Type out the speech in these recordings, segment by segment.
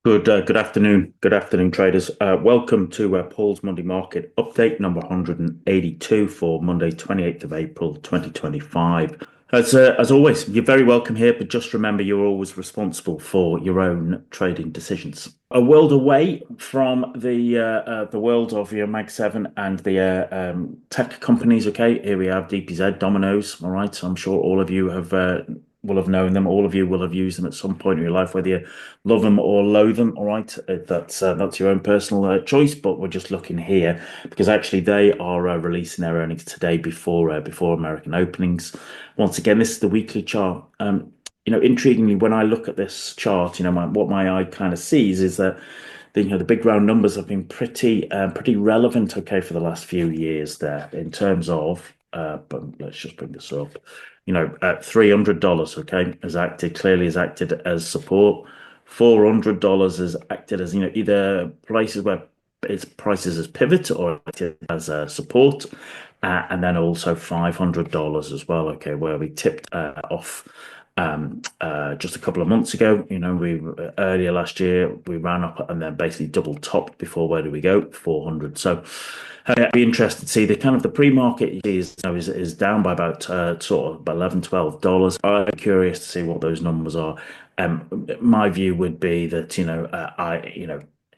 Good afternoon. Good afternoon, traders. Welcome to Paul's Monday Market Update number 182 for Monday, 28th of April, 2025. As always, you're very welcome here, but just remember you're always responsible for your own trading decisions. A world away from the world of your Mag 7 and the tech companies. Okay, here we have DPZ, Dominos. All right, so I'm sure all of you will have known them. All of you will have used them at some point in your life, whether you love them or loathe them. All right, that's your own personal choice. But we're just looking here because actually they are releasing their earnings today before American openings. Once again, this is the weekly chart. Intriguingly, when I look at this chart, what my eye kind of sees is that the big round numbers have been pretty relevant, okay, for the last few years there in terms of. But let's just bring this up. At $300, okay, has acted as support. $400 has acted as either places where its prices as pivot or as support, and then also $500 as well, okay, where we tipped off just a couple of months ago. We earlier last year we ran up and then basically double topped before. Where do we go? 400. So it'd be interesting to see the pre-market is down by about sort of $11-12. I'm curious to see what those numbers are. My view would be that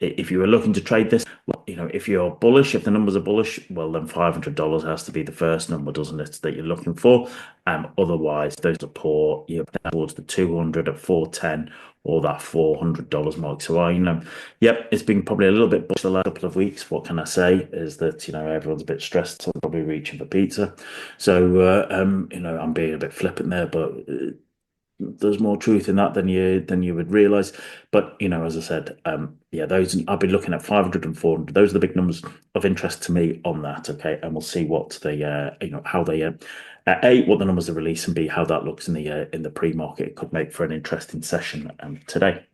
if you were looking to trade this, if you're bullish, if the numbers are bullish, well, then $500 has to be the first number, doesn't it, that you're looking for? Otherwise, those support towards the 200 at 410 or that $400 mark. So yep, it's been probably a little bit bullish the last couple of weeks. What can I say is that everyone's a bit stressed, so probably reaching for pizza. So I'm being a bit flippant there, but there's more truth in that than you would realize. But as I said, those I've been looking at 500 and 400. Those are the big numbers of interest to me on that. Okay, and we'll see what they how they A, what the numbers are released, and B, how that looks in the pre-market. It could make for an interesting session today.